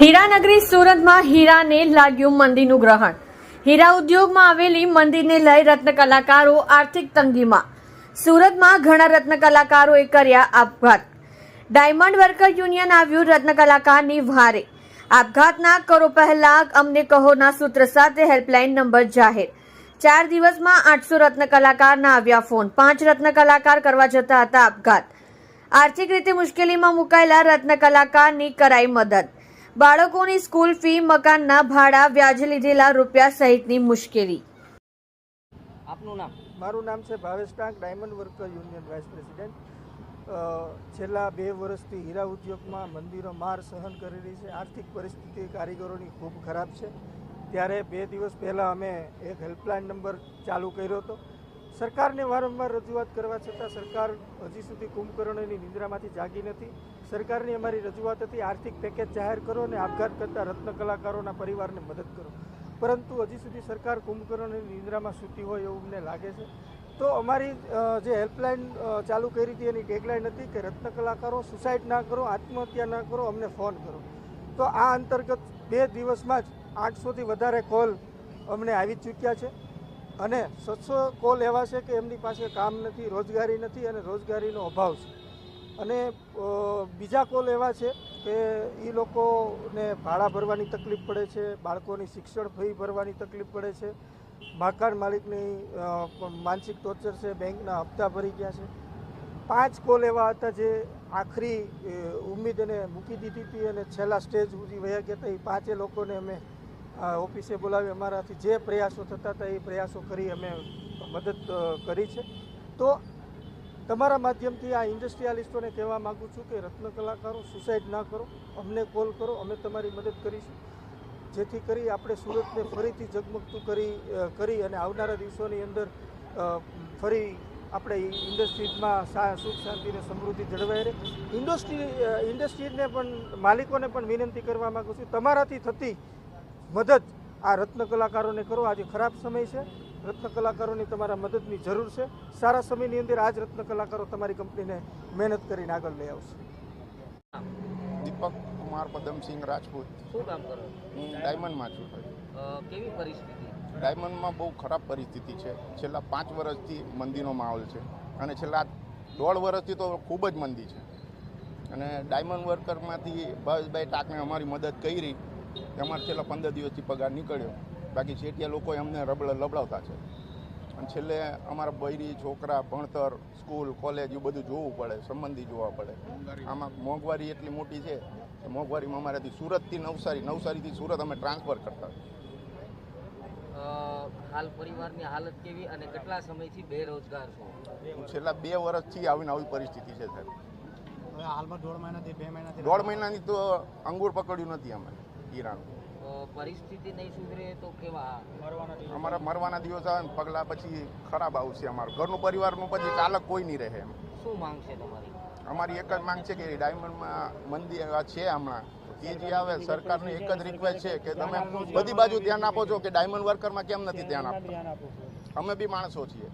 હીરાનગરી સુરતમાં હીરાને લાગ્યું મંદીનું ગ્રહણ. હીરા ઉદ્યોગમાં આવેલી મંદીને લઈ રત્ન કલાકારો આર્થિક તંગીમાં. સુરતમાં ઘણા રત્ન કલાકારોએ કર્યા આપઘાત. ડાયમંડ વર્કર યુનિયન આવ્યું રત્ન કલાકારની ભારે. આપઘાતના કરો પહેલા અમને કહોના સૂત્ર સાથે હેલ્પલાઇન નંબર જાહેર. 4 દિવસમાં 800 રત્ન કલાકારના આવ્યા ફોન. 5 રત્ન કલાકાર કરવા જતા હતા આપઘાત. આર્થિક રીતે મુશ્કેલીમાં મુકાયેલા રત્ન કલાકારની કરાઈ મદદ. બાળકોની સ્કૂલ ફી, મકાનના ભાડા, વ્યાજે લીધેલા રૂપિયા સહિતની મુશ્કેલી. આપનું નામ? મારું નામ છે Bhavesh Tank, diamond worker union vice president. છેલ્લા 2 વર્ષથી હીરા ઉદ્યોગમાં મંદીનો માર સહન કરી રહી છે. આર્થિક પરિસ્થિતિ કારીગરોની ખૂબ ખરાબ છે. ત્યારે 2 દિવસ પહેલાં અમે એક હેલ્પલાઇન નંબર ચાલુ કર્યો હતો. સરકારને વારંવાર રજૂઆત કરવા છતાં સરકાર હજી સુધી કુંભકર્ણોની નિંદ્રામાંથી જાગી નથી. સરકારની અમારી રજૂઆત હતી આર્થિક પેકેજ જાહેર કરો અને આપઘાત કરતા રત્ન કલાકારોના પરિવારને મદદ કરો, પરંતુ હજી સુધી સરકાર કુંભકર્ણોની નિંદ્રામાં સૂતી હોય એવું અમને લાગે છે. તો અમારી જે હેલ્પલાઇન ચાલુ કરી હતી એની ટેગલાઇન હતી કે રત્ન કલાકારો સુસાઇડ ના કરો, આત્મહત્યા ના કરો, અમને ફોન કરો. તો આ અંતર્ગત 2 દિવસમાં જ 800થી વધારે કોલ અમને આવી ચૂક્યા છે અને 700 કોલ એવા છે કે એમની પાસે કામ નથી, રોજગારી નથી અને રોજગારીનો અભાવ છે. અને બીજા કોલ એવા છે કે એ લોકોને ભાડા ભરવાની તકલીફ પડે છે, બાળકોની શિક્ષણ ફી ભરવાની તકલીફ પડે છે, મકાન માલિકની માનસિક ટોર્ચર છે, બેંકના હપ્તા ભરી ગયા છે. 5 કોલ એવા હતા જે આખરી ઉમ્મીદ એને મૂકી દીધી હતી અને છેલ્લા સ્ટેજ સુધી વયા ગયા હતા. એ 5 લોકોને અમે ઓફિસે બોલાવી અમારાથી જે પ્રયાસો થતા હતા એ પ્રયાસો કરી અમે મદદ કરી છે. તો તમારા માધ્યમથી આ ઇન્ડસ્ટ્રીયાલિસ્ટોને કહેવા માગું છું કે રત્ન કલાકારો સુસાઇડ ના કરો, અમને કોલ કરો, અમે તમારી મદદ કરીશું, જેથી કરી આપણે સુરતને ફરીથી ઝગમગતું કરી અને આવનારા દિવસોની અંદર ફરી આપણે ઇન્ડસ્ટ્રીઝમાં સુખ શાંતિ અને સમૃદ્ધિ જળવાઈ રહે. ઇન્ડસ્ટ્રીને પણ માલિકોને પણ વિનંતી કરવા માગું છું, તમારાથી થતી મદદ આ રત્ન કલાકારોને કરો. આજે ખરાબ સમય છે, રત્ન કલાકારોની તમારા મદદની જરૂર છે. સારા સમયની અંદર આ જ રત્ન કલાકારો તમારી કંપનીને મહેનત કરીને આગળ લઈ આવશે. દીપક કુમાર પદમસિંહ રાજપૂત. શું કામ કરો? હું ડાયમંડમાં છું. કેવી પરિસ્થિતિ? ડાયમંડમાં બહુ ખરાબ પરિસ્થિતિ છે. છેલ્લા 5 વર્ષથી મંદીનો માહોલ છે અને છેલ્લા 1.5 વર્ષથી તો ખૂબ જ મંદી છે. અને ડાયમંડ વર્કરમાંથી ભાવેશભાઈ ટાંકને અમારી મદદ કરી. અમારે છેલ્લા 15 દિવસથી પગાર નીકળ્યો. બાકી શેઠિયા લોકોએ અમને લબડાવતા છે અને છેલ્લે અમારા બૈરી છોકરા ભણતર, સ્કૂલ, કોલેજ એ બધું જોવું પડે, સંબંધી જોવા પડે. આમાં મોંઘવારી એટલી મોટી છે કે મોંઘવારીમાં અમારાથી સુરતથી નવસારીથી સુરત અમે ટ્રાન્સફર કરતા. હાલ પરિવારની હાલત કેવી અને કેટલા સમયથી બેરોજગાર છો? હું છેલ્લા 2 વર્ષથી આવી પરિસ્થિતિ છે સાહેબ. હાલમાં 1.5 મહિનાની તો અંગૂર પકડ્યું નથી અમે હીરાનું. પરિસ્થિતિ નહીં સુધરે તો કેવા અમારા મરવાના દિવસ આવે ને પગલા પછી ખરાબ આવશે. અમારું ઘરનું પરિવારનું પછી ચાલક કોઈ નહીં રહે. શું માંગ છે તમારી? અમારી એક જ માંગ છે કે ડાયમંડમાં મંદી છે હમણાં તે જે આવે સરકારની એક જ રિક્વેસ્ટ છે કે તમે બધી બાજુ ધ્યાન આપો છો કે ડાયમંડ વર્કરમાં કેમ નથી ધ્યાન આપતા? અમે બી માણસો છીએ.